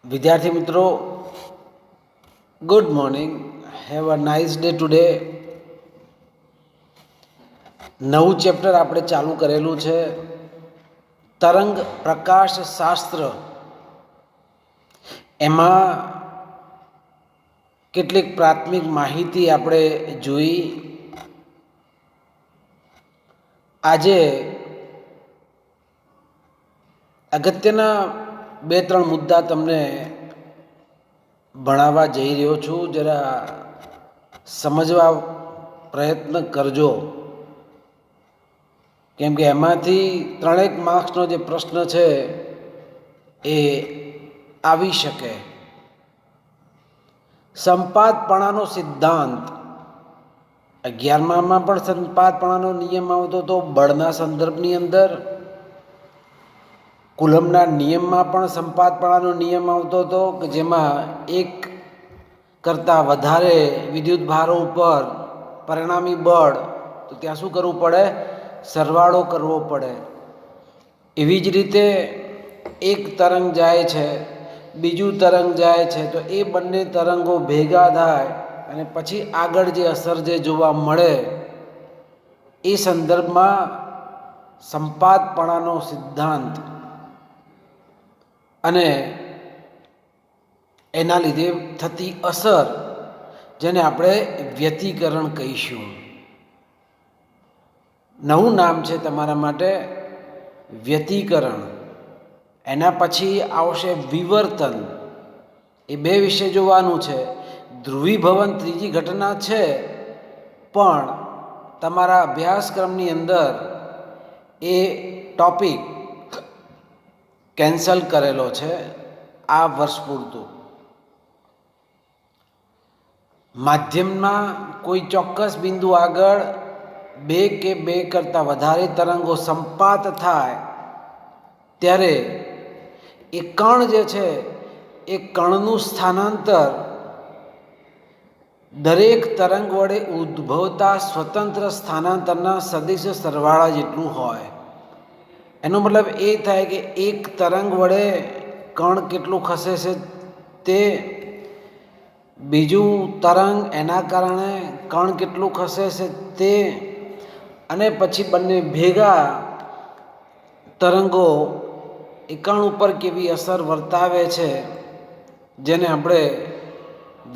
વિદ્યાર્થી મિત્રો, good morning. Have a nice day today. નવું ચેપ્ટર આપણે ચાલુ કરેલું છે, તરંગ પ્રકાશ શાસ્ત્ર. એમાં કેટલીક પ્રાથમિક માહિતી આપણે જોઈ. આજે અગત્યના બે ત્રણ મુદ્દા તમને ભણાવવા જઈ રહ્યો છું. જરા સમજવા પ્રયત્ન કરજો, કેમ કે એમાંથી ત્રણેક માર્ક્સનો જે પ્રશ્ન છે એ આવી શકે. સંપાતપણાનો સિદ્ધાંત. 11માં પણ સંપાતપણાનો નિયમ આવતો હતો બળના સંદર્ભની અંદર. કુલમના નિયમમાં પણ સંપાતપણાનો નિયમ આવતો હતો કે જેમાં એક કરતાં વધારે વિદ્યુત ભારો ઉપર પરિણામી બળ, તો ત્યાં શું કરવું પડે? સરવાળો કરવો પડે. એવી જ રીતે એક તરંગ જાય છે, બીજું તરંગ જાય છે, તો એ બંને તરંગો ભેગા થાય અને પછી આગળ જે અસર જે જોવા મળે એ સંદર્ભમાં સંપાતપણાનો સિદ્ધાંત અને એના લીધે થતી અસર, જેને આપણે વ્યતિકરણ કહીશું. નવું નામ છે તમારા માટે, વ્યતિકરણ. એના પછી આવશે વિવર્તન. એ બે વિશે જોવાનું છે. ધ્રુવીભવન ત્રીજી ઘટના છે, પણ તમારા અભ્યાસક્રમની અંદર એ ટોપિક કેન્સલ કરેલો છે આ વર્ષ પૂરતું. માધ્યમમાં કોઈ ચોક્કસ બિંદુ આગળ બે કે બે કરતાં વધારે તરંગો સંપાત થાય ત્યારે એ કણ જે છે એ કણનું સ્થાનાંતર દરેક તરંગ વડે ઉદ્ભવતા સ્વતંત્ર સ્થાનાંતરના સદિશ સરવાળા જેટલું હોય. એનો મતલબ એ થાય કે એક તરંગ વડે કણ કેટલું ખસે છે તે, બીજું તરંગ એના કારણે કણ કેટલું ખસે છે તે, અને પછી બંને ભેગા તરંગો એ કણ ઉપર કેવી અસર વર્તાવે છે, જેને આપણે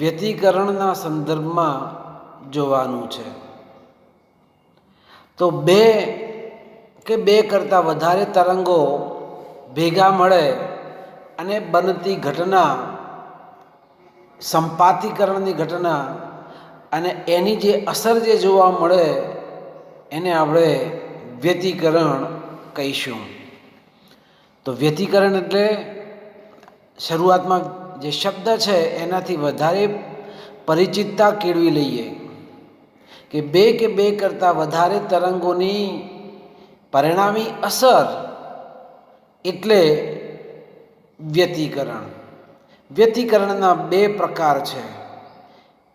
વ્યતિકરણના સંદર્ભમાં જોવાનું છે. તો બે કે બે કરતાં વધારે તરંગો ભેગા મળે અને બનતી ઘટના, સંપાતીકરણની ઘટના, અને એની જે અસર જે જોવા મળે એને આપણે વ્યતિકરણ કહીશું. તો વ્યતિકરણ એટલે શરૂઆતમાં જે શબ્દ છે એનાથી વધારે પરિચિતતા કેળવી લઈએ કે બે કરતાં વધારે તરંગોની પરિણામી અસર એટલે વ્યતિકરણ. વ્યતિકરણના બે પ્રકાર છે,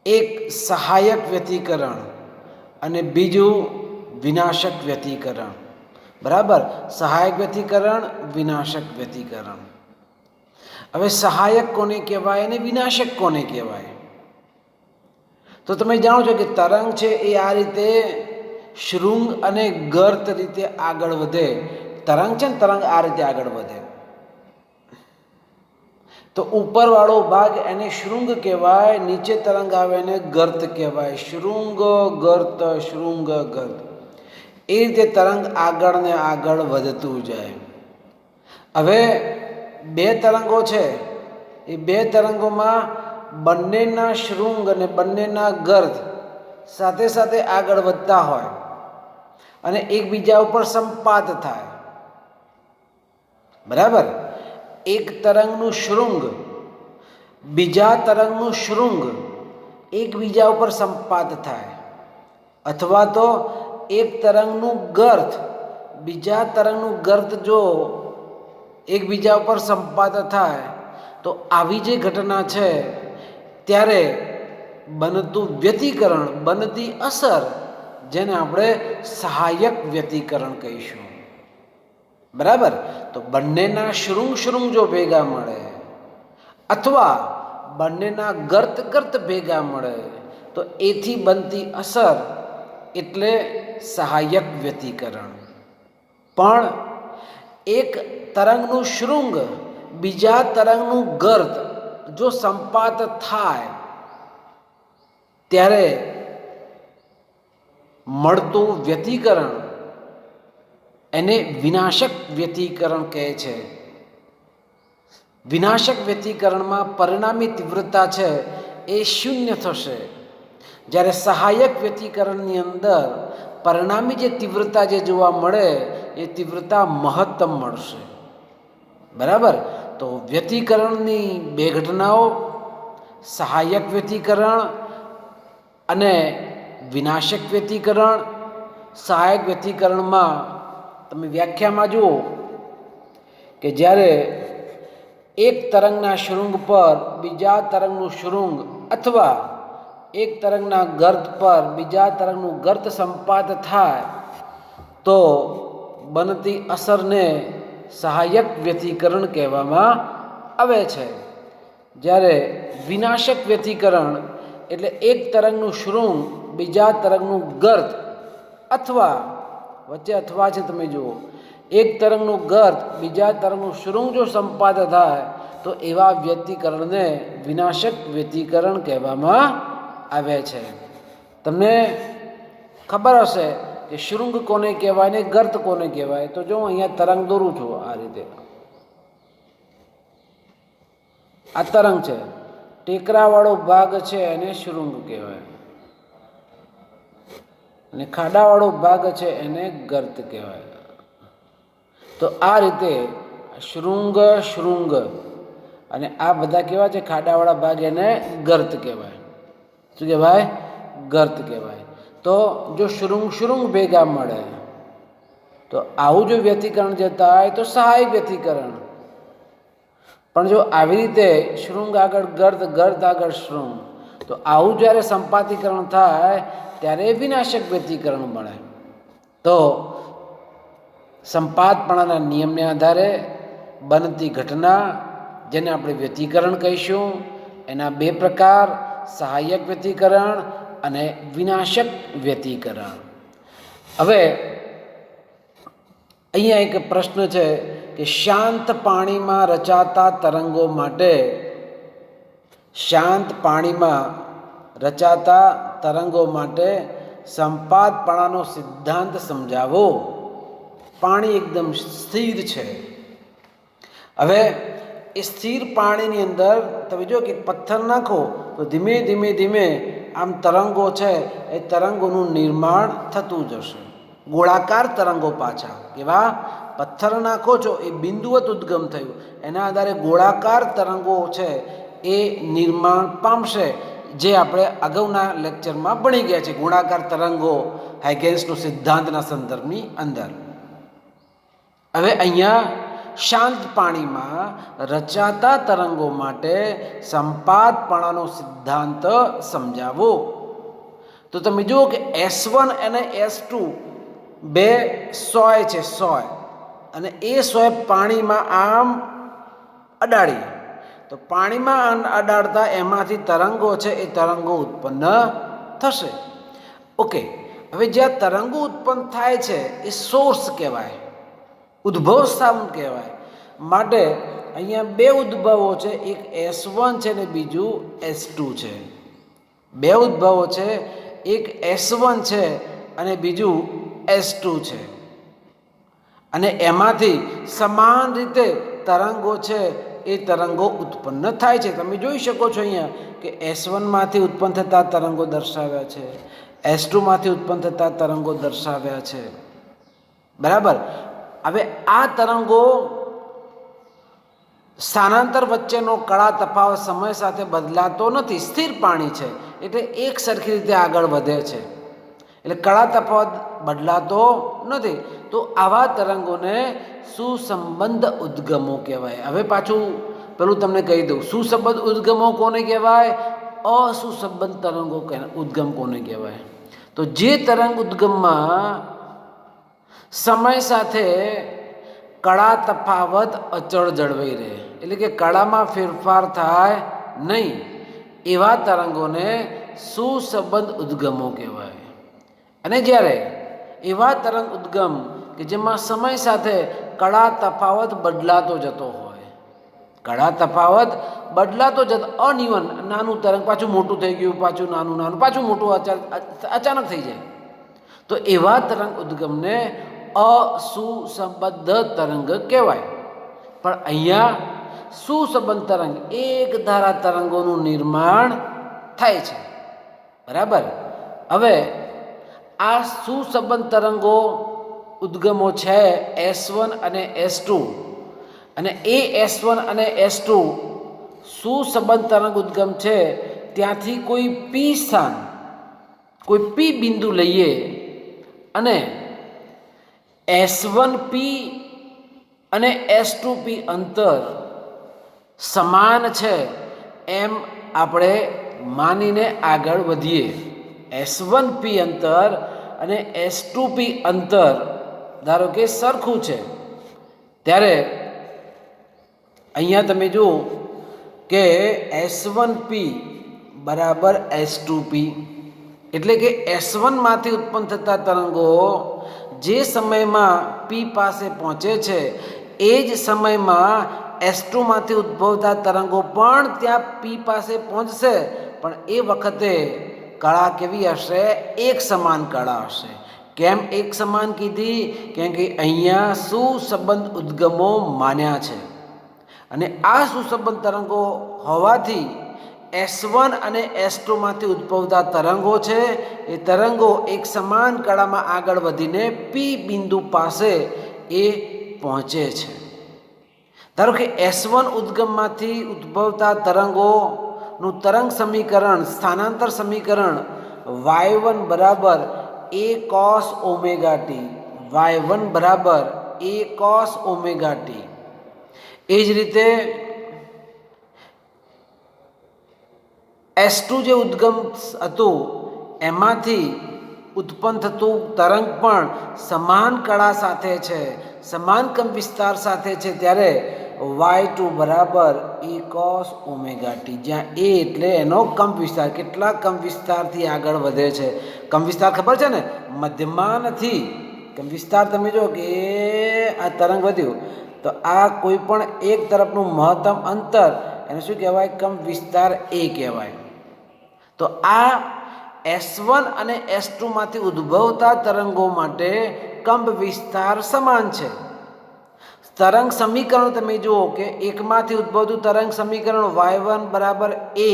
એક સહાયક વ્યતિકરણ અને બીજું વિનાશક વ્યતિકરણ. બરાબર? સહાયક વ્યતિકરણ, વિનાશક વ્યતિકરણ. હવે સહાયક કોને કહેવાય અને વિનાશક કોને કહેવાય? તો તમે જાણો છો કે તરંગ છે એ આ રીતે શૃંગ અને ગર્ત રીતે આગળ વધે. તરંગ છે ને, તરંગ આ રીતે આગળ વધે તો ઉપરવાળો ભાગ એને શૃંગ કહેવાય, નીચે તરંગ આવે એને ગર્ત કહેવાય. શૃંગ ગર્ત, શૃંગ ગર્ત, એ રીતે તરંગ આગળ ને આગળ વધતું જાય. હવે બે તરંગો છે, એ બે તરંગોમાં બંનેના શૃંગ અને બંનેના ગર્ત સાથે સાથે આગળ વધતા હોય અને એકબીજા ઉપર સંપાત થાય. બરાબર? એક તરંગનું શૃંગ બીજા તરંગનું શૃંગ એકબીજા ઉપર સંપાત થાય, અથવા તો એક તરંગનું ગર્ત બીજા તરંગનું ગર્ત જો એકબીજા ઉપર સંપાત થાય, તો આવી જે ઘટના છે ત્યારે બનતું વ્યતિકરણ, બનતી અસર, જેને આપણે સહાયક વ્યતિકરણ કહીશું. બરાબર? તો બંનેના શૃંગ જો ભેગા મળે અથવા બંનેના ગર્ત ભેગા મળે તો એથી બનતી અસર એટલે સહાયક વ્યતિકરણ. પણ એક તરંગનું શૃંગ બીજા તરંગનું ગર્ત જો સંપાત થાય ત્યારે મળતું વ્યતિકરણ એને વિનાશક વ્યતિકરણ કહે છે. વિનાશક વ્યતિકરણમાં પરિણામી તીવ્રતા છે એ શૂન્ય થશે, જ્યારે સહાયક વ્યતિકરણની અંદર પરિણામી જે તીવ્રતા જે જોવા મળે એ તીવ્રતા મહત્તમ મળશે. બરાબર. તો વ્યતિકરણની બે ઘટનાઓ, સહાયક વ્યતિકરણ અને વિનાશક વ્યતિકરણ. સહાયક વ્યતિકરણમાં તમે વ્યાખ્યામાં જુઓ કે જ્યારે એક તરંગના શૃંગ પર બીજા તરંગનું શૃંગ અથવા એક તરંગના ગર્ત પર બીજા તરંગનું ગર્ત સંપાત થાય તો બનતી અસરને સહાયક વ્યતિકરણ કહેવામાં આવે છે. જ્યારે વિનાશક વ્યતિકરણ એટલે એક તરંગનું શૃંગ બીજા તરંગનું ગર્ત અથવા વચ્ચે અથવા છે તમે જુઓ, એક તરંગનું ગર્ત બીજા તરંગનું શૃંગ જો સંપાદ થાય તો એવા વ્યતિકરણને વિનાશક વ્યતિકરણ કહેવામાં આવે છે. તમને ખબર હશે કે શૃંગ કોને કહેવાય ને ગર્ત કોને કહેવાય. તો જો હું અહીંયા તરંગ દોરું છું આ રીતે. આ તરંગ છે, ટેકરાવાળો ભાગ છે એને શૃંગ કહેવાય અને ખાડાવાળો ભાગ છે એને ગર્ત કહેવાય. તો આ રીતે શૃંગ અને આ બધા કેવા છે ખાડાવાળા ભાગ એને ગર્ત કહેવાય. શું કહેવાય? ગર્ત કહેવાય. તો જો શૃંગ ભેગા મળે તો આવું જો વ્યતિકરણ જતા હોય તો સહાયક વ્યતિકરણ. પણ જો આવી રીતે શૃંગ આગળ ગર્ત આગળ શૃંગ, તો આવું જ્યારે સંપાતીકરણ થાય ત્યારે વિનાશક વ્યતિકરણ મળે. તો સંપાતપણાના નિયમને આધારે બનતી ઘટના જેને આપણે વ્યતિકરણ કહીશું એના બે પ્રકાર, સહાયક વ્યતિકરણ અને વિનાશક વ્યતિકરણ. હવે અહીંયા એક પ્રશ્ન છે કે શાંત પાણીમાં રચાતા તરંગો માટે સંપાતપણાનો સિદ્ધાંત સમજાવો. પાણી એકદમ સ્થિર છે. હવે એ સ્થિર પાણીની અંદર તમે જો કે પથ્થર નાખો તો ધીમે ધીમે આમ તરંગો છે એ તરંગોનું નિર્માણ થતું જશે. ગોળાકાર તરંગો પાછા કેવા? પથ્થર નાખો છો એ બિંદુવત ઉદ્ગમ થયું, એના આધારે ગોળાકાર તરંગો છે એ નિર્માણ પામશે, જે આપણે અગાઉના લેક્ચરમાં ભણી ગયા છે ગોળાકાર તરંગો હાઇગેન્સનો સિદ્ધાંતના સંદર્ભની અંદર. હવે અહીંયા શાંત પાણીમાં રચાતા તરંગો માટે સંપાતપણાનો સિદ્ધાંત સમજાવો. તો તમે જુઓ કે S1 અને S2 બે સોય છે, સોય, અને એ સોય પાણીમાં આમ અડાડીએ તો પાણીમાં અડાડતા એમાંથી તરંગો છે એ તરંગો ઉત્પન્ન થશે. ઓકે. હવે જ્યાં તરંગો ઉત્પન્ન થાય છે એ સોર્સ કહેવાય, ઉદ્ભવ સ્થાન કહેવાય. માટે અહીંયા બે ઉદ્ભવો છે, એક S1 છે ને બીજું S2 છે. બે ઉદ્ભવો છે, એક S1 છે અને બીજું S2 છે, અને એમાંથી સમાન રીતે તરંગો છે એ તરંગો ઉત્પન્ન થાય છે. તમે જોઈ શકો છો અહીંયા કે S1 માંથી ઉત્પન્ન થતા તરંગો દર્શાવ્યા છે, S2 માંથી ઉત્પન્ન થતા તરંગો દર્શાવ્યા છે. બરાબર. હવે આ તરંગો સ્થાનાંતર વચ્ચેનો કળા તફાવત સમય સાથે બદલાતો નથી. સ્થિર પાણી છે એટલે એક સરખી રીતે આગળ વધે છે, એટલે કળા તફાવત બદલાતો નથી. તો આવા તરંગોને સુસંબંધ ઉદ્ગમો કહેવાય. હવે પાછું પેલું તમને કહી દઉં, સુસંબંધ ઉદ્ગમો કોને કહેવાય, અસુસંબંધ તરંગો ઉદ્ગમ કોને કહેવાય. તો જે તરંગ ઉદ્ગમમાં સમય સાથે કળા તફાવત અચળ જળવાઈ રહે, એટલે કે કળામાં ફેરફાર થાય નહીં એવા તરંગોને સુસંબદ્ધ ઉદ્ગમો કહેવાય. અને જ્યારે એવા તરંગ ઉદ્ગમ કે જેમાં સમય સાથે કળા તફાવત બદલાતો જતો હોય, કળા તફાવત બદલાતો જતો, અનિવન, નાનું તરંગ પાછું મોટું થઈ ગયું, પાછું નાનું નાનું, પાછું મોટું અચાનક થઈ જાય, તો એવા તરંગ ઉદ્ગમને અસુસંબદ્ધ તરંગ કહેવાય. પણ અહીંયા સુસંબદ્ધ તરંગ, એક ધારા તરંગોનું નિર્માણ થાય છે. બરાબર. હવે આ સુસંબદ્ધ તરંગો ઉદ્ગમો છે S1 અને S2, અને એ S1 અને S2 સુસંબદ્ધ તરંગ ઉદ્ગમ છે. ત્યાંથી કોઈ પી સ્થાન, કોઈ પી બિંદુ લઈએ અને S1P અને S2P અંતર સમાન છે એમ આપણે માનીને આગળ વધીએ. S1P અંતર અને S2P અંતર ધારો કે સરખું છે, ત્યારે અહીંયા તમે જુઓ કે S1P બરાબર S2P, એટલે કે S1 માંથી ઉત્પન્ન થતા તરંગો જે સમયમાં P પાસે પહોંચે છે એ જ સમયમાં S2 માંથી ઉદ્ભવતા તરંગો પણ ત્યાં P પાસે પહોંચશે, પણ એ વખતે કળા કેવી હશે? એક સમાન કળા હશે. કેમ એક સમાન કીધી? કેમ કે અહીંયા સુસંબદ્ધ ઉદ્ગમો માન્યા છે, અને આ સુસંબદ્ધ તરંગો હોવાથી S1 અને S2 માંથી ઉદ્ભવતા તરંગો છે એ તરંગો એક સમાન કળામાં આગળ વધીને P બિંદુ પાસે એ પહોંચે છે. ધારો કે S1 ઉદ્ગમમાંથી ઉદ્ભવતા તરંગોનું તરંગ સમીકરણ, સ્થાનાંતર સમીકરણ y1 બરાબર a cos omega T, y1 બરાબર a cos ઓમેગા ટી. એ જ રીતે S2 જે ઉદ્ગમ હતું એમાંથી ઉત્પન્ન થતું તરંગ પણ સમાન કળા સાથે છે, સમાન કંપ વિસ્તાર સાથે છે, ત્યારે y2 બરાબર a cos ઓમેગા ટી, જ્યાં a એટલે એનો કંપ વિસ્તાર, કેટલા કંપ વિસ્તારથી આગળ વધે છે. કંપ વિસ્તાર ખબર છે ને, મધ્યમાં નથી. કંપ વિસ્તાર તમે જો કે આ તરંગ વધ્યું તો આ કોઈ પણ એક તરફનું મહત્તમ અંતર એને શું કહેવાય? કંપ વિસ્તાર a કહેવાય. તો આ S1 અને S2 માંથી ઉદ્ભવતા તરંગો માટે કંપ વિસ્તાર સમાન છે. તરંગ સમીકરણ તમે જુઓ કે એકમાંથી ઉદ્ભવતું તરંગ સમીકરણ y1 બરાબર a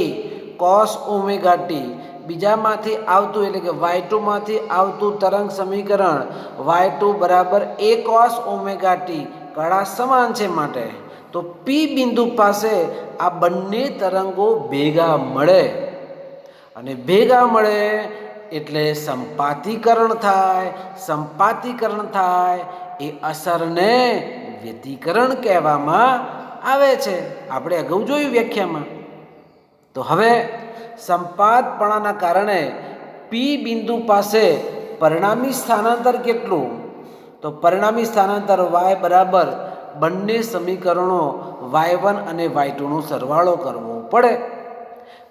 cos ઓમેગા ટી, બીજામાંથી આવતું એટલે કે y2 માંથી આવતું તરંગ સમીકરણ y2 બરાબર a cos ઓમેગા ટી, કળા સમાન છે માટે તો P બિંદુ પાસે આ બંને તરંગો ભેગા મળે, અને ભેગા મળે એટલે સંપાતીકરણ થાય. સંપાતીકરણ થાય એ અસરને વ્યતિકરણ કહેવામાં આવે છે. આપણે અગાઉ જોયું વ્યાખ્યામાં. તો હવે સંપાતપણાના કારણે P બિંદુ પાસે પરિણામી સ્થાનાંતર કેટલું? તો પરિણામી સ્થાનાંતર y બરાબર બંને સમીકરણો y1 અને y2 નો સરવાળો કરવો પડે.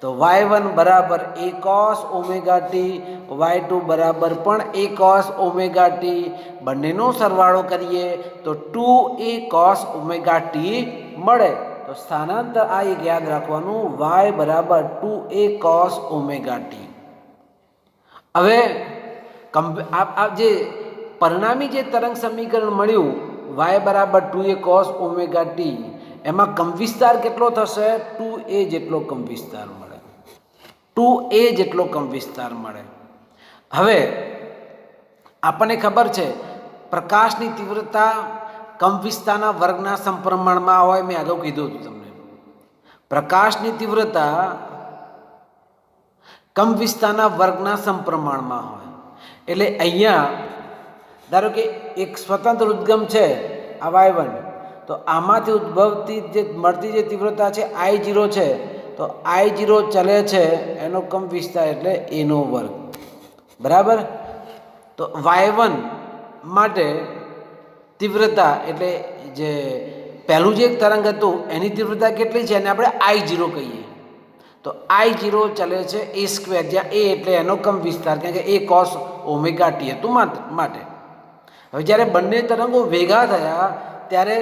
તો y1 બરાબર a cos omega T, y2 બરાબર પણ a cos ઓમેગા ટી, બંનેનો સરવાળો કરીએ તો 2a cos ઓમેગા ટી મળે. તો સ્થાનાંતર આ એક યાદ રાખવાનું, y બરાબર 2a cos ઓમેગા ટી. હવે આ જે પરિણામી જે તરંગ સમીકરણ મળ્યું y બરાબર 2a cos ઓમેગા ટી, એમાં કંપ વિસ્તાર કેટલો થશે? 2a જેટલો કંપ વિસ્તાર મળે, 2a જેટલો કંપ વિસ્તાર મળે. હવે આપણને ખબર છે પ્રકાશની તીવ્રતા કંપ વિસ્તારના વર્ગના સમપ્રમાણમાં હોય. મેં અગાઉ કીધું હતું તમને, પ્રકાશની તીવ્રતા કંપ વિસ્તારના વર્ગના સમપ્રમાણમાં હોય. એટલે અહીંયા ધારો કે એક સ્વતંત્ર ઉદ્ગમ છે આ y1, તો આમાંથી ઉદ્ભવતી જે મળતી જે તીવ્રતા છે I0 છે, તો I0 ચલે છે એનો કંપ વિસ્તાર એટલે એનો વર્ગ બરાબર. તો y1 માટે તીવ્રતા એટલે જે પહેલું જે એક તરંગ હતું એની તીવ્રતા કેટલી છે એને આપણે I0 કહીએ. તો I0 ચલે છે a સ્ક્વેર, જ્યાં a એટલે એનો કંપ વિસ્તાર, કારણ કે a cos ઓમેગા t હતું માટે. હવે જ્યારે બંને તરંગો ભેગા થયા ત્યારે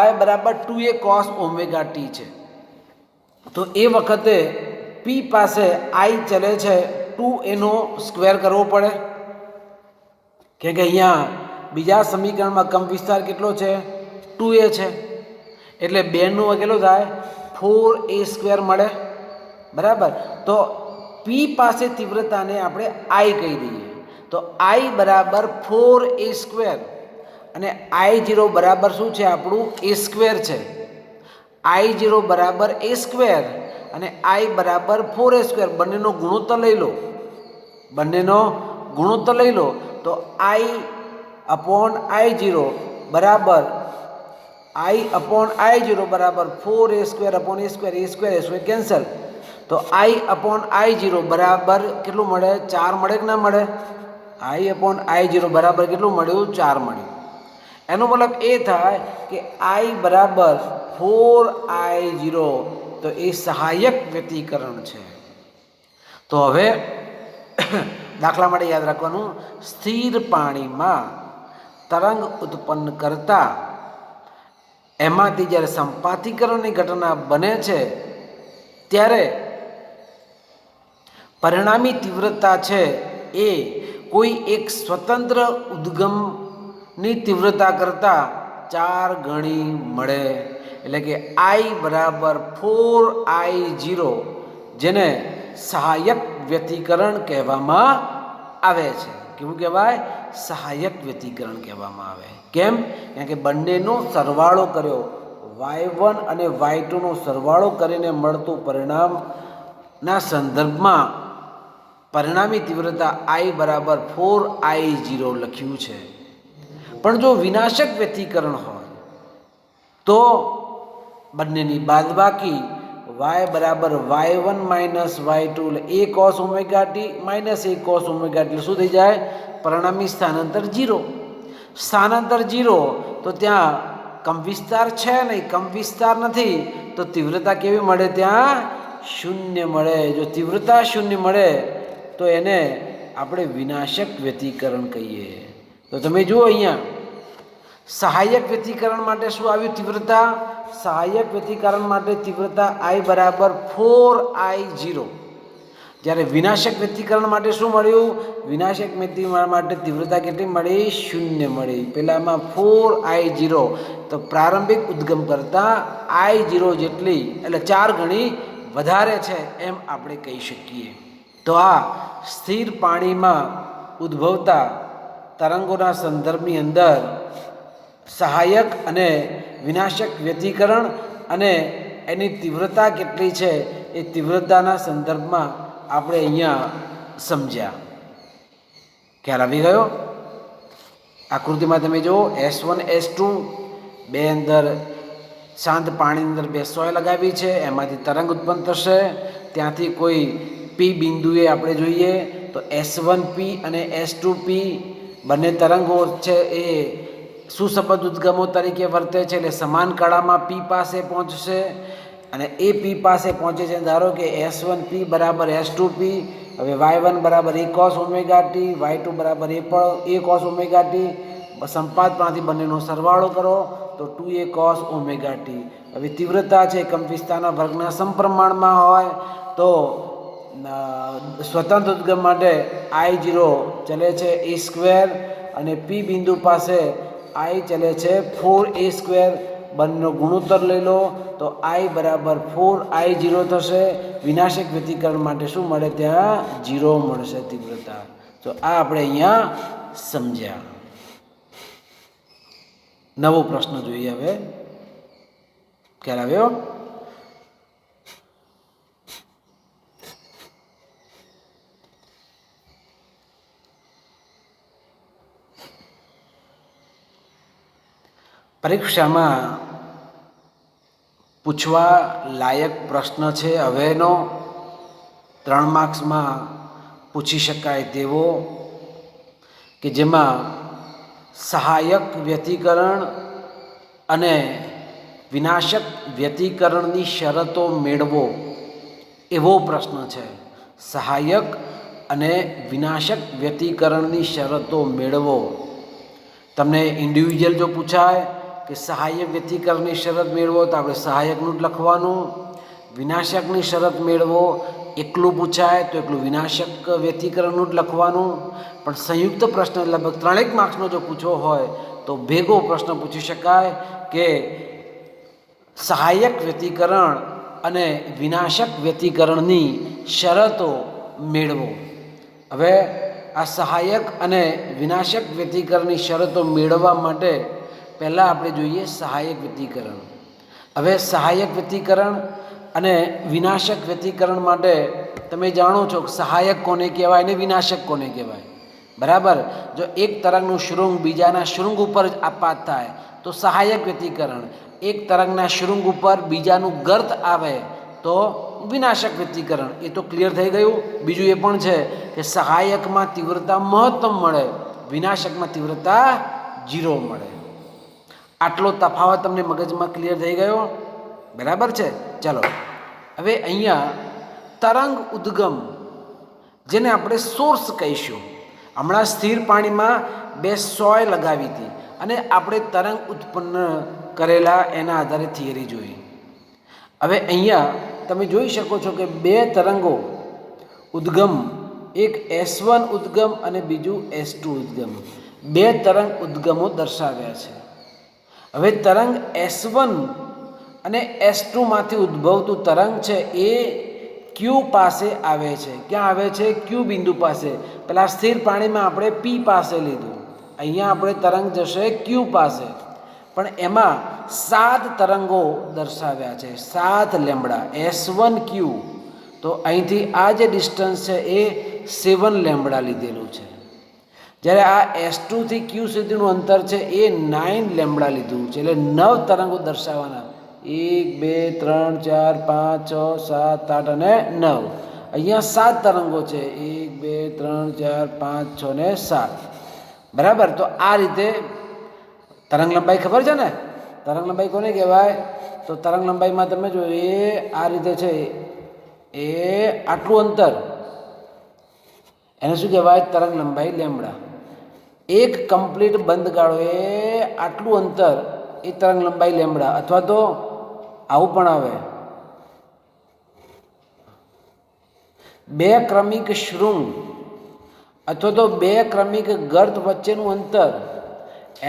y બરાબર 2a cos ઓમેગા t છે. તો એ વખતે p પાસે I ચલે છે 2a નો સ્ક્વેર કરવો પડે, કે અહીંયા બીજા સમીકરણમાં કંપ વિસ્તાર કેટલો છે 2a છે, એટલે 2નું કેટલો થાય 4a સ્ક્વેર મળે, બરાબર. તો p પાસે તીવ્રતાને આપણે I કહી દઈએ. તો I બરાબર 4a સ્ક્વેર અને I0 બરાબર શું છે આપણું a સ્ક્વેર છે. I0 બરાબર a સ્ક્વેર અને I બરાબર 4a સ્ક્વેર, બંનેનો ગુણોત્તર લઈ લો. તો I અપોન I0 બરાબર 4a square upon a square cancel. તો I અપોન I0 બરાબર કેટલું મળે 4 મળે કે ના મળે? I અપોન I0 બરાબર કેટલું મળ્યું 4 મળ્યું. એનો મતલબ એ થાય કે I બરાબર 4I0, તો એ સહાયક વ્યતિકરણ છે. તો હવે દાખલા માટે યાદ રાખવાનું, સ્થિર પાણીમાં તરંગ ઉત્પન્ન કરતા એમાંથી જ્યારે સંપાતીકરણની ઘટના બને છે ત્યારે પરિણામી તીવ્રતા છે એ કોઈ એક સ્વતંત્ર ઉદ્ગમની તીવ્રતા કરતાં 4 ગણી મળે. એટલે કે I બરાબર 4I0, જેને સહાયક વ્યતિકરણ કહેવામાં આવે છે. કેવું કહેવાય? સહાયક વ્યતિકરણ કહેવામાં આવે. કેમ? કારણ કે બંનેનો સરવાળો કર્યો, y1 અને y2નો સરવાળો કરીને મળતું પરિણામના સંદર્ભમાં પરિણામી તીવ્રતા I બરાબર 4I0 લખ્યું છે. પણ જો વિનાશક વ્યતિકરણ હોય તો બંનેની બાદબાકી y બરાબર y1 માઇનસ y2 એટલે a cos omega t minus a cos omega t એટલે શું થઈ જાય? પરિણામી સ્થાનાંતર 0. સ્થાનાંતર 0 તો ત્યાં કંપ વિસ્તાર છે નહીં, કંપ વિસ્તાર નથી તો તીવ્રતા કેવી મળે? ત્યાં શૂન્ય મળે. જો તીવ્રતા શૂન્ય મળે તો એને આપણે વિનાશક વ્યતિકરણ કહીએ. તો તમે જુઓ અહીંયા સહાયક વ્યતિકરણ માટે શું આવ્યું? તીવ્રતા. સહાયક વ્યતિકરણ માટે તીવ્રતા I બરાબર 4I0. જ્યારે વિનાશક વ્યતિકરણ માટે શું મળ્યું? વિનાશક વ્યતિકરણ માટે તીવ્રતા કેટલી મળી? શૂન્ય મળી. પહેલામાં 4I0, તો પ્રારંભિક ઉદ્ગમ કરતાં I0 જેટલી એટલે 4 ગણી વધારે છે એમ આપણે કહી શકીએ. તો આ સ્થિર પાણીમાં ઉદ્ભવતા તરંગોના સંદર્ભની અંદર સહાયક અને વિનાશક વ્યતિકરણ અને એની તીવ્રતા કેટલી છે એ તીવ્રતાના સંદર્ભમાં આપણે અહીંયા સમજ્યા. ખ્યાલ આવી ગયો? આકૃતિમાં તમે જુઓ S1 S2 બે અંદર શાંત પાણીની અંદર બે સોય લગાવી છે, એમાંથી તરંગ ઉત્પન્ન થશે. ત્યાંથી કોઈ P બિંદુએ આપણે જોઈએ તો S1P અને S2P બંને તરંગો છે એ સુસબદ્ધ ઉદ્ગમો તરીકે વર્તે છે. એટલે સમાન કળામાં P પાસે પહોંચશે અને એ P પાસે પહોંચે છે. ધારો કે S1P બરાબર S2P. હવે y1 બરાબર a cos omega t, y2 બરાબર a cos ઓમેગા t. સંપાતમાંથી બંનેનો સરવાળો કરો તો 2a cos ઓમેગા t. હવે તીવ્રતા છે કંપ વિસ્તારના વર્ગના સમપ્રમાણમાં હોય તો સ્વતંત્ર ઉદ્ગમ માટે I0 ચલે છે a સ્ક્વેર અને P બિંદુ પાસે I ચલે છે 4a સ્ક્વેર. બંનેનો ગુણોત્તર લઈ લો તો I બરાબર 4I0 થશે. વિનાશક વ્યતિકરણ માટે શું મળે? ત્યાં 0 મળશે તીવ્રતા. તો આ આપણે અહીંયા સમજ્યા. નવો પ્રશ્ન જોઈએ હવે. ખ્યાલ આવ્યો? પરીક્ષામાં પૂછવા લાયક પ્રશ્ન છે હવેનો, 3 માર્ક્સમાં પૂછી શકાય તેવો, કે જેમાં સહાયક વ્યતિકરણ અને વિનાશક વ્યતિકરણની શરતો મેળવો એવો પ્રશ્ન છે. સહાયક અને વિનાશક વ્યતિકરણની શરતો મેળવો. તમને ઇન્ડિવિજ્યુઅલ જો પૂછાય કે સહાયક વ્યતિકરણની શરત મેળવો તો આપણે સહાયકનું જ લખવાનું. વિનાશકની શરત મેળવો એકલું પૂછાય તો એકલું વિનાશક વ્યતિકરણનું જ લખવાનું. પણ સંયુક્ત પ્રશ્ન લગભગ 3 માર્ક્સનો જો પૂછવો હોય તો ભેગો પ્રશ્ન પૂછી શકાય કે સહાયક વ્યતિકરણ અને વિનાશક વ્યતિકરણની શરતો મેળવો. હવે આ સહાયક અને વિનાશક વ્યતિકરણની શરતો મેળવવા માટે પહેલાં આપણે જોઈએ સહાયક વ્યતિકરણ. હવે સહાયક વ્યતિકરણ અને વિનાશક વ્યતિકરણ માટે તમે જાણો છો કે સહાયક કોને કહેવાય અને વિનાશક કોને કહેવાય. બરાબર. જો એક તરંગનું શૃંગ બીજાના શૃંગ ઉપર જ આપાત થાય તો સહાયક વ્યતિકરણ. એક તરંગના શૃંગ ઉપર બીજાનું ગર્ત આવે તો વિનાશક વ્યતિકરણ. એ તો ક્લિયર થઈ ગયું. બીજું એ પણ છે કે સહાયકમાં તીવ્રતા મહત્તમ મળે, વિનાશકમાં તીવ્રતા 0 મળે. આટલો તફાવત તમને મગજમાં ક્લિયર થઈ ગયો? બરાબર છે. ચાલો હવે અહીંયા તરંગ ઉદ્ગમ, જેને આપણે સોર્સ કહીશું. હમણાં સ્થિર પાણીમાં 2 સોય લગાવી હતી અને આપણે તરંગ ઉત્પન્ન કરેલા એના આધારે થિયરી જોઈ. હવે અહીંયા તમે જોઈ શકો છો કે 2 તરંગો ઉદ્ગમ, એક S1 ઉદ્ગમ અને બીજું S2 ઉદ્ગમ, 2 તરંગ ઉદ્ગમો દર્શાવ્યા છે. હવે તરંગ S1 અને S2 માંથી ઉદ્ભવતું તરંગ છે એ Q પાસે આવે છે. ક્યાં આવે છે? Q બિંદુ પાસે. પેલા સ્થિર પાણીમાં આપણે P પાસે લીધું, અહીંયા આપણે તરંગ જશે Q પાસે. પણ એમાં 7 તરંગો દર્શાવ્યા છે, 7 લેમ્બડા S1Q. તો અહીંથી આ જે ડિસ્ટન્સ છે એ 7 લેમ્બડા લીધેલું છે. જ્યારે આ S2 થી Q સુધીનું અંતર છે એ 9 લેમ્બડા લીધું છે. એટલે 9 તરંગો દર્શાવવાના. 1 2 3 4 5 6 7 8 અને 9. અહીંયા 7 તરંગો છે. 1 2 3 4 5 6 ને 7. બરાબર. તો આ રીતે તરંગ લંબાઈ ખબર છે ને? તરંગ લંબાઈ કોને કહેવાય? તો તરંગ લંબાઈમાં તમે જો એ આ રીતે છે, એ આટલું અંતર, એને શું કહેવાય? તરંગ લંબાઈ લેમ્બડા. એક કમ્પ્લીટ બંધ ગાળો એ આટલું અંતર, એ તરંગ લંબાઈ લેમ્બડા. અથવા તો આવું પણ આવે, 2 ક્રમિક શૃંગ અથવા તો 2 ક્રમિક ગર્ત વચ્ચેનું અંતર,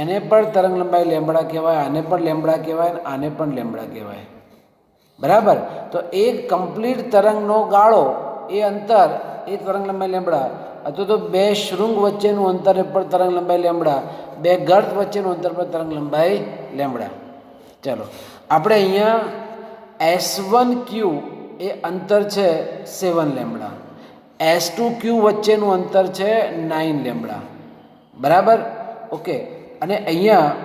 એને પણ તરંગ લંબાઈ લેમ્બડા કહેવાય. આને પણ લેમ્બડા કહેવાય, આને પણ લેમ્બડા કહેવાય. બરાબર. તો એક કમ્પ્લીટ તરંગનો ગાળો, એ અંતર, એ તરંગ લંબાઈ લેમ્બડા. અથવા તો 2 શૃંગ વચ્ચેનું અંતર એ પણ તરંગ લંબાઈ લેમ્બડા. 2 ગર્ત વચ્ચેનું અંતર પણ તરંગ લંબાઈ લેમ્બડા. ચલો આપણે અહીંયા S1Q એ અંતર છે 7 લેમ્બડા, S2Q વચ્ચેનું અંતર છે 9 લેમ્બડા. બરાબર. ઓકે. અને અહીંયા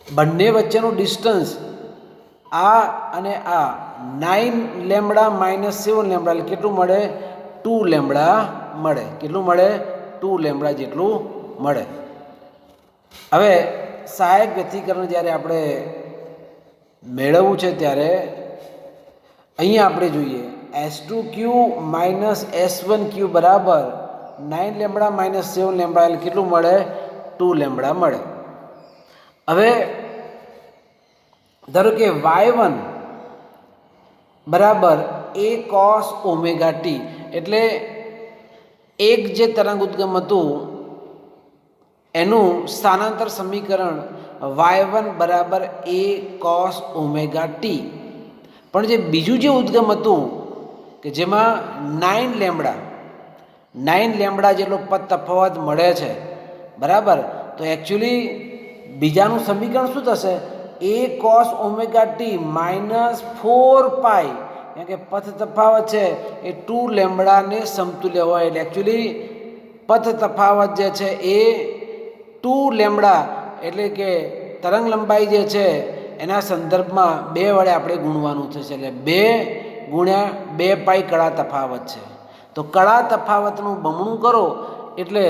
બંને વચ્ચેનું ડિસ્ટન્સ આ અને આ 9 લેમ્બડા માઇનસ 7 લેમ્બડા એટલે કેટલું મળે? 2 લેમ્બડા મળે. કેટલું મળે? 2 લેમ્બડા જેટલું મળે. હવે સહાયક વ્યતિકરણ જ્યારે આપણે મેળવવું છે ત્યારે અહીંયા આપણે જોઈએ S2Q માઇનસ S1Q બરાબર 9 લેમ્બડા માઇનસ 7 લેમ્બડા એટલે કેટલું મળે? 2 લેમ્બડા મળે. હવે ધારો કે Y1 બરાબર A cos ઓમેગા t, એટલે એક જે તરંગ ઉદ્ગમ હતું એનું સ્થાનાંતર સમીકરણ Y1 બરાબર A cos ઓમેગા t. પણ જે બીજું જે ઉદ્ગમ હતું કે જેમાં 9 લેમ્બડા જેટલો પદ તફાવત મળે છે. બરાબર. તો એકચ્યુઅલી બીજાનું સમીકરણ શું થશે? A cos omega t minus 4 પાઈ, કારણ કે પથ તફાવત છે એ 2 લેમ્બડાને સમતુલ્ય હોય. એટલે એકચ્યુઅલી પથ તફાવત જે છે એ 2 લેમ્બડા, એટલે કે તરંગ લંબાઈ જે છે એના સંદર્ભમાં 2 વડે આપણે ગુણવાનું થશે. એટલે 2 ગુણ્યા 2 પાઈ કળા તફાવત છે. તો કળા તફાવતનું બમણું કરો એટલે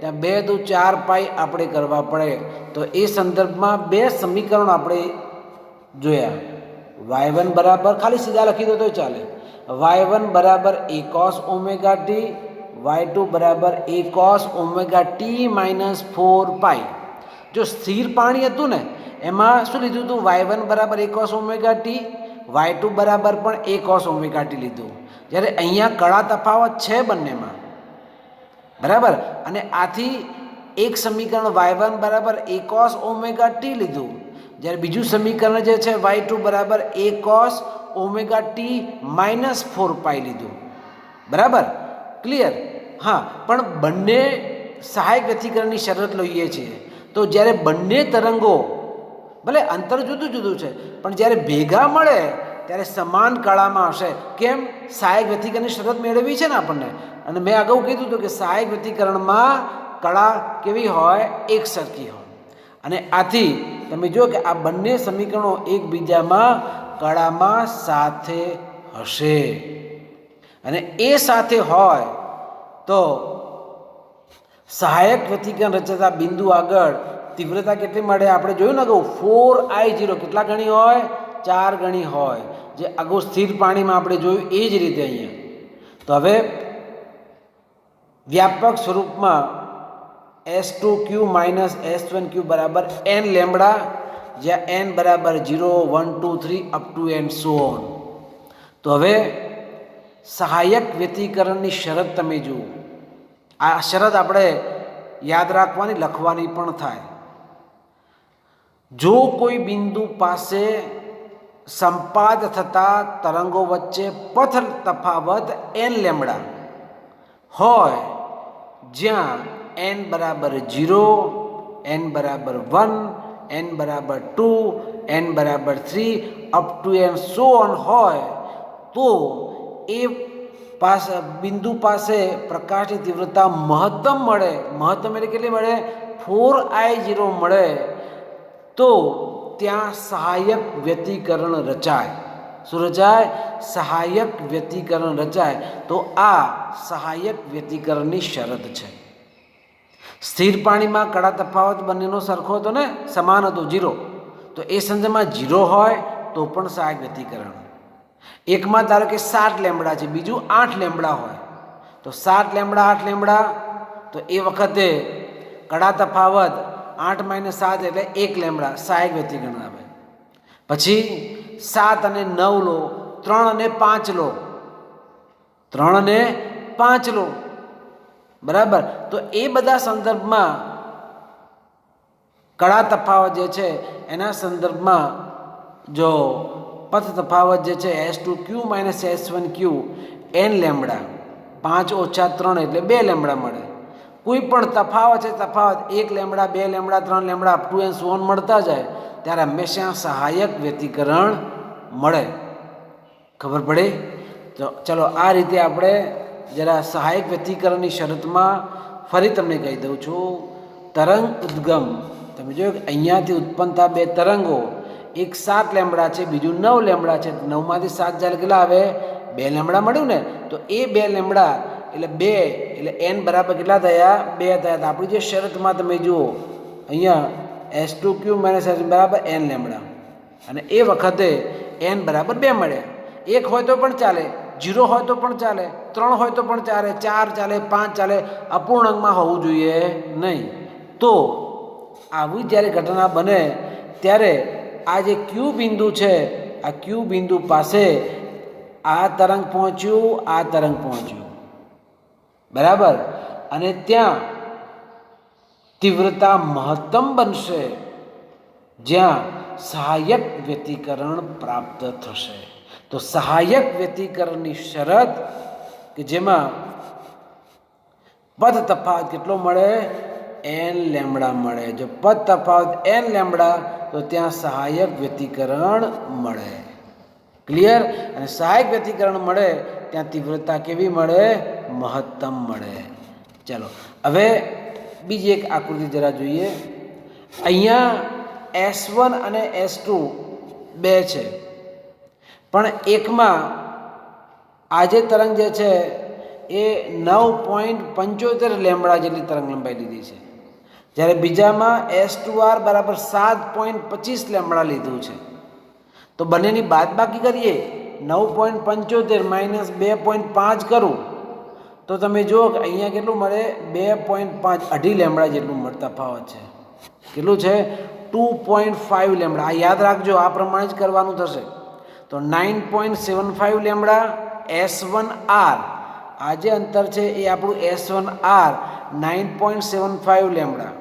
ત્યાં 2 દુ 4 પાઈ આપણે કરવા પડે. તો એ સંદર્ભમાં બે સમીકરણ આપણે જોયા. y1 બરાબર ખાલી સીધા લખી દો તો ચાલે. y1 બરાબર a cos omega T, y2 બરાબર a cos omega T minus 4 પાઈ. જો સ્થિર પાણી હતું ને એમાં શું લીધું હતું? y1 બરાબર a cos omega T, y2 બરાબર પણ a cos ઓમેગા ટી લીધું. જ્યારે અહીંયા કળા તફાવત છે બંનેમાં, બરાબર. અને આથી એક સમીકરણ y1 બરાબર a cos ઓમેગા ટી લીધું, જ્યારે બીજું સમીકરણ જે છે y2 બરાબર a cos omega T minus 4 પાઈ લીધું. બરાબર, ક્લિયર? હા, પણ બંને સહાયક વ્યતિકરણની શરત લઈએ છીએ. તો જ્યારે બંને તરંગો, ભલે અંતર જુદું જુદું છે, પણ જ્યારે ભેગા મળે ત્યારે સમાન કળામાં હશે. કેમ? સહાયક વ્યતિકરણની શરત મેળવી છે ને આપણને. અને મેં અગાઉ કીધું હતું કે સહાયક વ્યતિકરણમાં કળા કેવી હોય? એક સરખી હોય. અને આથી તમે જુઓ કે આ બંને સમીકરણો એકબીજામાં કળામાં સાથે હશે. અને એ સાથે હોય તો સહાયક વ્યતિકરણ રચતા બિંદુ આગળ તીવ્રતા કેટલી મળે? આપણે જોયું ને અગાઉ 4I0 કેટલા ગણી હોય? 4 ગણી હોય. જે અગાઉ સ્થિર પાણીમાં આપણે જોયું એ જ રીતે અહીંયા. તો હવે વ્યાપક સ્વરૂપમાં S2Q માઇનસ S1Q બરાબર n લેમ્બડા, જ્યાં n બરાબર 0, 1, 2, 3 up to n so on. તો હવે સહાયક વ્યતિકરણની શરત તમે જુઓ. આ શરત આપણે યાદ રાખવાની, લખવાની પણ થાય. જો કોઈ બિંદુ પાસે સંપાદ થતા તરંગો વચ્ચે પથ તફાવત n લેમ્બડા હોય, જ્યાં n બરાબર 0, n બરાબર 1, n બરાબર 2, n બરાબર 3 up to n so on હોય, તો એ બિંદુ પાસે પ્રકાશની તીવ્રતા મહત્તમ મળે. મહત્તમ એટલે કેટલી મળે? 4I0 મળે. તો ત્યાં સહાયક વ્યતિકરણ રચાય. શું રચાય? સહાયક વ્યતિકરણ રચાય. તો આ સહાયક વ્યતિકરણની શરત છે. સ્થિર પાણીમાં કળા તફાવત બંનેનો સરખો હતો ને, સમાન હતો, 0. તો એ સંદર્ભમાં 0 હોય તો પણ સહાયક વ્યતિકરણ. એકમાં ધારો કે 7 લેમ્બડા છે, બીજું 8 લેમ્બડા હોય, તો 7 લેમ્બડા 8 લેમ્બડા, તો એ વખતે કળા તફાવત 8 - 7 એટલે 1 લેમ્બડા, સહાયક વ્યતિકરણ આવે. પછી 7 અને 9 લો, 3 અને 5 લો, 3 અને 5 લો, બરાબર. તો એ બધા સંદર્ભમાં કળા તફાવત જે છે એના સંદર્ભમાં જો પથ તફાવત જે છે S2Q minus S1Q n lambda, 5 - 3 એટલે 2 લેમ્બડા મળે. કોઈ પણ તફાવત છે, તફાવત 1 lambda, 2 lambda, 3 lambda up to n so on મળતા જાય, ત્યારે હંમેશા સહાયક વ્યતિકરણ મળે. ખબર પડે? તો ચલો આ રીતે આપણે જરા સહાયક વ્યતિકરણની શરતમાં ફરી તમને કહી દઉં છું. તરંગ ઉદ્ગમ, તમે જોયું કે અહીંયાથી ઉત્પન્ન થતા બે તરંગો, એક 7 લેમ્બડા છે, બીજું 9 લેમ્બડા છે. 9 માંથી 7 જાય કેટલા આવે? 2 લેમ્બડા મળ્યું ને. તો એ 2 લેમ્બડા એટલે 2 એટલે n બરાબર કેટલા થયા? 2 થયા. તો આપણી જે શરતમાં તમે જુઓ અહીંયા S2Q માઇનસ S બરાબર n લેમ્બડા, અને એ વખતે n બરાબર 2 મળે. 1 હોય તો પણ ચાલે, 0 હોય તો પણ ચાલે, 3 હોય તો પણ ચાલે, 4 ચાલે, 5 ચાલે, અપૂર્ણાંકમાં હોવું જોઈએ નહીં. તો આવી જ્યારે ઘટના બને ત્યારે આ જે Q બિંદુ છે, આ Q બિંદુ પાસે આ તરંગ પહોંચ્યું, આ તરંગ પહોંચ્યું, બરાબર. અને ત્યાં તીવ્રતા મહત્તમ બનશે જ્યાં સહાયક વ્યતિકરણ પ્રાપ્ત થશે. તો સહાયક વ્યતિકરણની શરત કે જેમાં પદ તફાવત કેટલો મળે? n લેમ્બડા મળે. જો પદ તફાવત n લેમ્બડા, તો ત્યાં સહાયક વ્યતિકરણ મળે. ક્લિયર? અને સહાયક વ્યતિકરણ મળે ત્યાં તીવ્રતા કેવી મળે? મહત્તમ મળે. ચલો હવે બીજી એક આકૃતિ જરા જોઈએ. અહીંયા S1 અને S2 બે છે, પણ એકમાં આ જે તરંગ જે છે એ 9.75 લેમ્બડા જેટલી તરંગ લંબાઈ લીધી છે, જ્યારે બીજામાં S2R બરાબર 7.25 લેમ્બડા લીધું છે. તો બંનેની બાદબાકી કરીએ, 9.75 માઇનસ 2.5 કરું તો તમે જુઓ કે અહીંયા કેટલું મળે, 2.5, અઢી લેમ્બડા જેટલું તફાવત છે. કેટલું છે? 2.5 લેમ્બડા. આ યાદ રાખજો, આ પ્રમાણે જ કરવાનું થશે. તો 9.75 લેમ્બડા S1R, આ જે અંતર છે એ આપણું S1R 9.75 લેમ્બડા,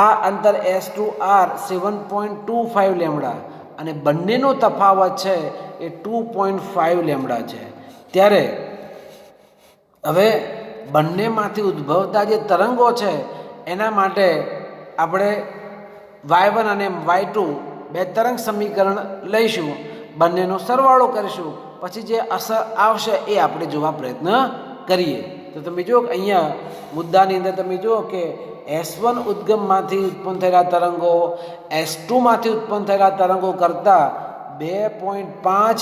આ અંતર S2R 7.25 લેમ્બડા, અને બંનેનો તફાવત છે એ 2.5 લેમ્બડા છે. ત્યારે હવે બંનેમાંથી ઉદ્ભવતા જે તરંગો છે એના માટે આપણે y1 અને y2 બે તરંગ સમીકરણ લઈશું, બંનેનો સરવાળો કરીશું, પછી જે અસર આવશે એ આપણે જોવા પ્રયત્ન કરીએ. તો તમે જુઓ કે અહીંયા મુદ્દાની અંદર તમે જુઓ કે S1 ઉદ્ગમમાંથી ઉત્પન્ન થયેલા તરંગો S2માંથી ઉત્પન્ન થયેલા તરંગો કરતાં 2.5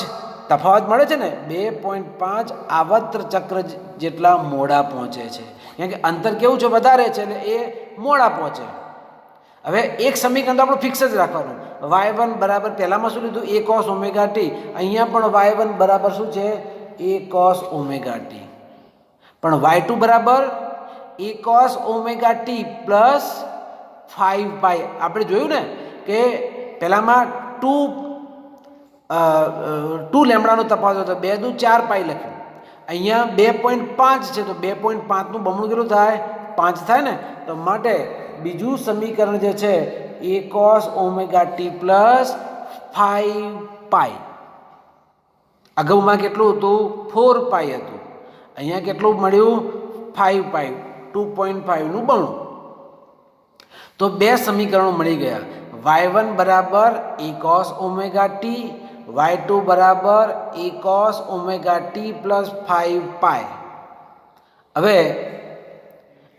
તફાવત મળે છે ને, 2.5 આવર્ત ચક્ર જેટલા મોડા પહોંચે છે. કારણ કે અંતર કેવું છે, વધારે છે, એટલે એ મોડા પહોંચે. હવે એક સમીકરણ તો આપણું ફિક્સ જ રાખવાનું. y1 બરાબર પહેલામાં શું લીધું, a cos ઓમેગા ટી. અહીંયા પણ y1 બરાબર શું છે, a cos ઓમેગા ટી. પણ y2 બરાબર a cos omega T plus 5 પાઈ. આપણે જોયું ને કે પહેલામાં 2 લેમ્બડાનો તફાવત હતો, 2 દુ 4 પાઈ લખ્યું. અહીંયા 2.5 છે, તો 2.5નું બમણું કેટલું થાય, 5 થાય ને. તો માટે બીજું સમીકરણ જે છે એ cos ઓમેગા ટી પ્લસ 5 પાઈ. અગાઉમાં કેટલું હતું, 4 પાઈ હતું. અહીંયા કેટલું મળ્યું, 5 પાઈ, 2.5નું બમણું. તો બે સમીકરણો મળી ગયા. y1 બરાબર a cos omega T, y2 બરાબર a cos omega T plus 5 પાઈ. હવે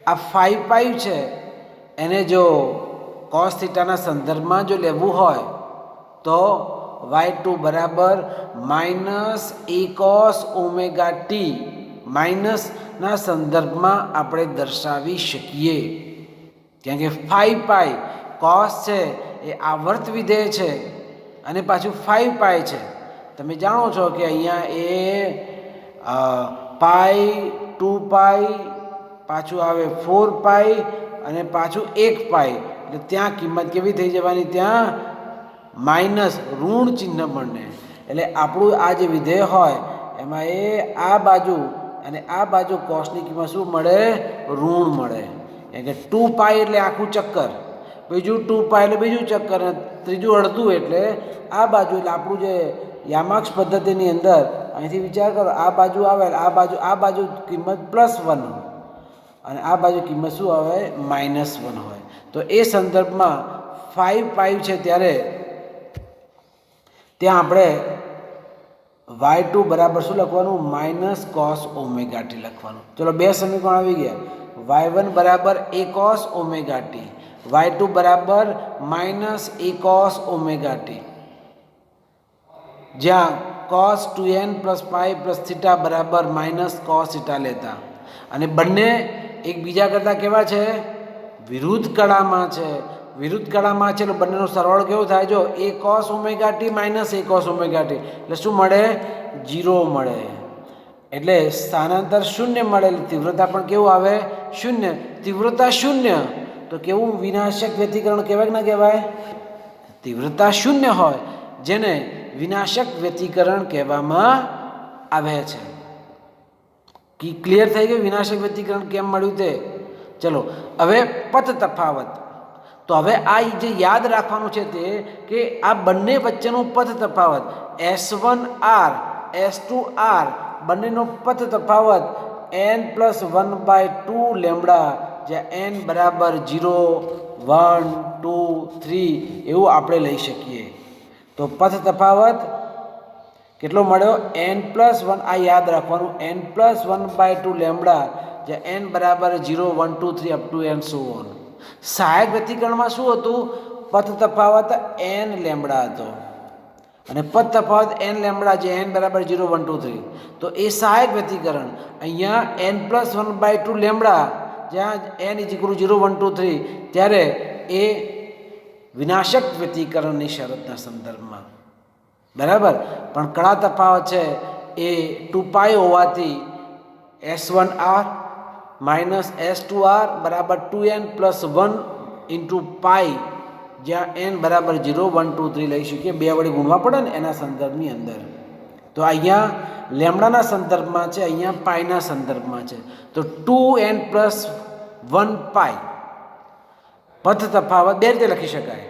આ 5 પાઈ છે એને જો cos થીટાના સંદર્ભમાં જો લેવું હોય તો y2 બરાબર minus a cos omega t માઇનસના સંદર્ભમાં આપણે દર્શાવી શકીએ. કારણ કે 5 પાઈ cos છે એ આવર્ત વિધેય છે અને પાછું 5 પાઈ છે. તમે જાણો છો કે અહીંયા એ પાઈ, 2 પાઈ, પાછું આવે 4 પાઈ અને પાછું 1 પાઈ. એટલે ત્યાં કિંમત કેવી થઈ જવાની, ત્યાં માઇનસ ઋણ ચિહ્ન બને. એટલે આપણું આ જે વિધેય હોય એમાં એ આ બાજુ અને આ બાજુ કોસની કિંમત શું મળે, ઋણ મળે. એટલે કે 2 પાઈ એટલે આખું ચક્કર, બીજું 2 પાઈ એટલે બીજું ચક્કર, અને ત્રીજું અડધું એટલે આ બાજુ. એટલે આપણું જે યામાક્ષ પદ્ધતિની અંદર અહીંથી વિચાર કરો, આ બાજુ આવે, આ બાજુ કિંમત +1 અને આ બાજુ કિંમત શું આવે, -1 હોય. તો એ સંદર્ભમાં 5 પાઈ છે ત્યારે ત્યાં આપણે y2 બરાબર શું લખવાનું, માઇનસ cos ઓમેગા ટી લખવાનું. ચલો બે સમીકરણ આવી ગયા. y1 બરાબર a cos omega T, y2 બરાબર minus a cos omega T, જ્યાં cos 2n plus pi plus theta બરાબર માઇનસ cos થીટા લેતા, અને બંને એકબીજા કરતાં કેવા છે, વિરુદ્ધ કળામાં છે. વિરુદ્ધ કળામાં છે એટલે બંનેનો સરવાળો કેવો થાય, જો a cos omega T minus a cos omega T એટલે શું મળે, 0 મળે. એટલે સ્થાનાંતર 0 મળે એટલે તીવ્રતા પણ કેવું આવે, 0. તીવ્રતા 0 તો કેવું વિનાશક વ્યતિકરણ કહેવાય કે ના કહેવાય, તીવ્રતા 0 હોય જેને વિનાશક વ્યતિકરણ કહેવામાં આવે છે. ક્લિયર થઈ ગયું વિનાશક વ્યતિકરણ કેમ મળ્યું તે. ચલો હવે પથ તફાવત. તો હવે આ જે યાદ રાખવાનું છે તે કે આ બંને વચ્ચેનો પથ તફાવત S1R S2R બંનેનો પથ તફાવત n+1/2 લેમ્બડા, જ્યાં n બરાબર 0, 1, 2, 3 એવું આપણે લઈ શકીએ. તો પથ તફાવત કેટલો મળ્યો, n+1. આ યાદ રાખવાનું, n+1/2 લેમ્બડા, જ્યાં n બરાબર 0, 1, 2, 3 up to n so on. સહાયક વ્યતિકરણમાં શું હતું, પથ તફાવત n લેમ્બડા હતો. અને પદ તફાવત n લેમડા જે n બરાબર 0 1 2 3 તો એ સહાયક વ્યતિકરણ. અહીંયા n+1/2 લેમડા જ્યાં n = 0 1 2 3 ત્યારે એ વિનાશક વ્યતિકરણની શરતના સંદર્ભમાં બરાબર. પણ કડા તફાવત છે એ 2π હોવાથી s1r -s2r બરાબર 2n + 1 × π જ્યાં n બરાબર 0 1 2 3 લઈ શકીએ, બે વડે ગુણવા પડે ને એના સંદર્ભની અંદર. તો અહીંયા લેમડાના સંદર્ભમાં છે, અહીંયા પાઈના સંદર્ભમાં છે. તો 2n + 1 π પદ તફાવત બે રીતે લખી શકાય.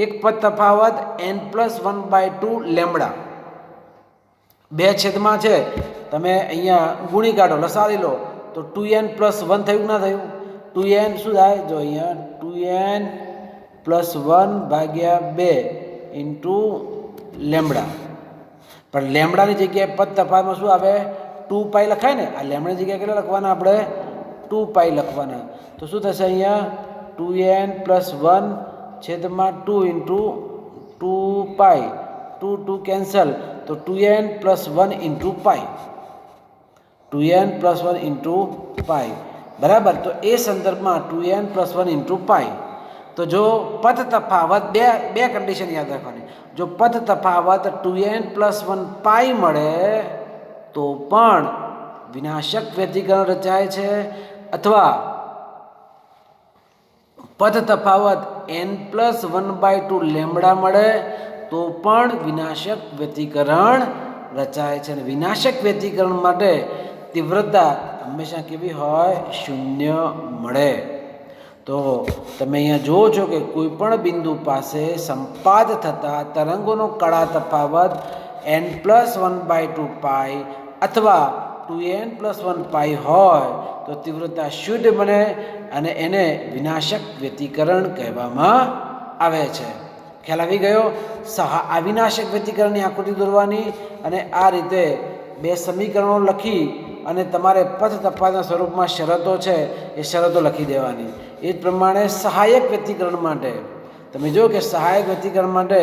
એક પદ તફાવત n+1/2 લેમડા, બે છેદમાં છે તમે અહીંયા ગુણી કાઢો, લસાડી લો તો 2n + 1 થયું ના થયું? 2n શું થાય? જો અહીંયા 2n + 1/2 × લેમડા. પણ લેમડાની જગ્યાએ પદ તફાવતમાં શું આવે? 2π લખાય ને. આ લેમડાની જગ્યાએ કેટલા લખવાના આપણે? 2π લખવાના. તો શું થશે અહીંયા? 2n + 1 છેદમાં 2 × 2π, 2 2 કેન્સલ, તો 2n + 1 × π, 2n + 1 × π બરાબર. તો એ સંદર્ભમાં 2n + 1 × π. તો જો પદ તફાવત બે કન્ડિશન યાદ રાખવાની. જો પદ તફાવત 2n + 1 π મળે તો પણ વિનાશક વ્યતિકરણ રચાય છે, અથવા પદ તફાવત n+1/2 લેમડા મળે તો પણ વિનાશક વ્યતિકરણ રચાય છે. અને વિનાશક વ્યતિકરણ માટે તીવ્રતા હંમેશા કેવી હોય? 0 મળે. તો તમે અહીંયા જુઓ છો કે કોઈ પણ બિંદુ પાસે સંપાદ થતા તરંગોનો કળા તફાવત n+1/2 π અથવા 2n + 1 π હોય તો તીવ્રતા શુદ્ધ બને અને એને વિનાશક વ્યતિકરણ કહેવામાં આવે છે. ખ્યાલ આવી ગયો? આ વિનાશક વ્યતિકરણની આકૃતિ દોરવાની અને આ રીતે બે સમીકરણો લખી અને તમારે પદ તફાવતના સ્વરૂપમાં શરતો છે એ શરતો લખી દેવાની. એ જ પ્રમાણે સહાયક વ્યતિકરણ માટે તમે જો કે સહાયક વ્યતિકરણ માટે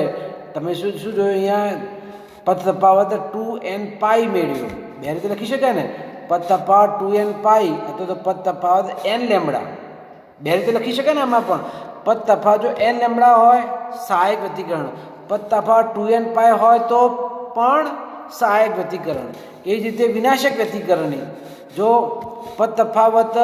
તમે શું જોયું? અહીંયા પદ તફાવત 2n π મેળવ્યો. બે રીતે લખી શકાય ને. પદ તફાવત 2n π અથવા તો પદ તફાવત n લેમડા, બે રીતે લખી શકાય ને. આમાં પણ પદ તફાવત જો n લેમડા હોય સહાયક વ્યતિકરણ, પદ તફાવત 2n π હોય તો પણ સહાયક વ્યતિકરણ. એ જ રીતે વિનાશક વ્યતિકરણની જો પદ તફાવત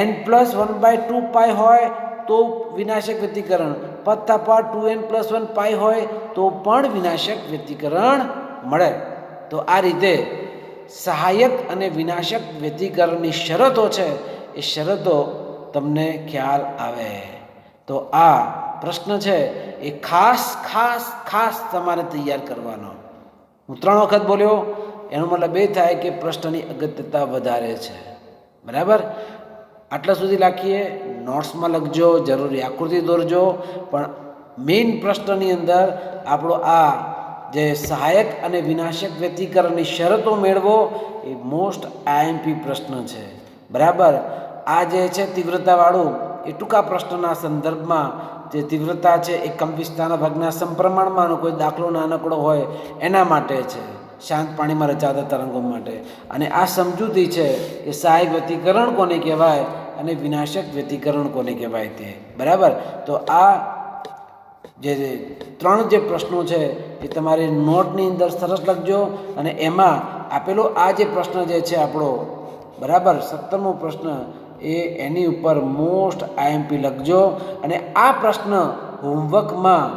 n+1/2 π હોય તો વિનાશક વ્યતિકરણ, પદ તફાવત 2n + 1 π હોય તો પણ વિનાશક વ્યતિકરણ મળે. તો આ રીતે સહાયક અને વિનાશક વ્યતિકરણની શરતો છે એ શરતો તમને ખ્યાલ આવે. તો આ પ્રશ્ન છે એ ખાસ ખાસ ખાસ તમારે તૈયાર કરવાનો. હું 3 વખત બોલ્યો એનો મતલબ એ થાય કે પ્રશ્નની અગત્યતા વધારે છે. બરાબર? આટલા સુધી રાખીએ. નોટ્સમાં લખજો, જરૂરી આકૃતિ દોરજો, પણ મેઇન પ્રશ્નની અંદર આપણો આ જે સહાયક અને વિનાશક વ્યતિકરણની શરતો મેળવો એ મોસ્ટ IMP પ્રશ્ન છે. બરાબર? આ જે છે તીવ્રતાવાળું એ ટૂંકા પ્રશ્નના સંદર્ભમાં જે તીવ્રતા છે એ કંપવિસ્તારના ભાગના સમપ્રમાણમાંનો કોઈ દાખલો નાનકડો હોય એના માટે છે, શાંત પાણીમાં રચાતા તરંગો માટે. અને આ સમજૂતી છે એ સહાયક વ્યતિકરણ કોને કહેવાય અને વિનાશક વ્યતિકરણ કોને કહેવાય તે. બરાબર? તો આ જે 3 જે પ્રશ્નો છે એ તમારી નોટની અંદર સરસ લખજો. અને એમાં આપેલો આ જે પ્રશ્ન જે છે આપણો, બરાબર, 17મો પ્રશ્ન, એની ઉપર મોસ્ટ IMP લખજો. અને આ પ્રશ્ન હોમવર્કમાં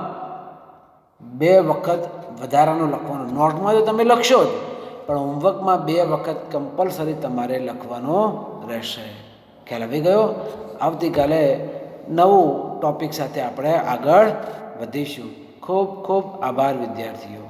2 વખત વધારાનો લખવાનો. નોટમાં તો તમે લખશો જ, પણ હોમવર્કમાં 2 વખત કમ્પલસરી તમારે લખવાનો રહેશે. ખ્યાલ આવી ગયો? આવતીકાલે નવું ટૉપિક સાથે આપણે આગળ વધીશું. ખૂબ ખૂબ આભાર વિદ્યાર્થીઓ.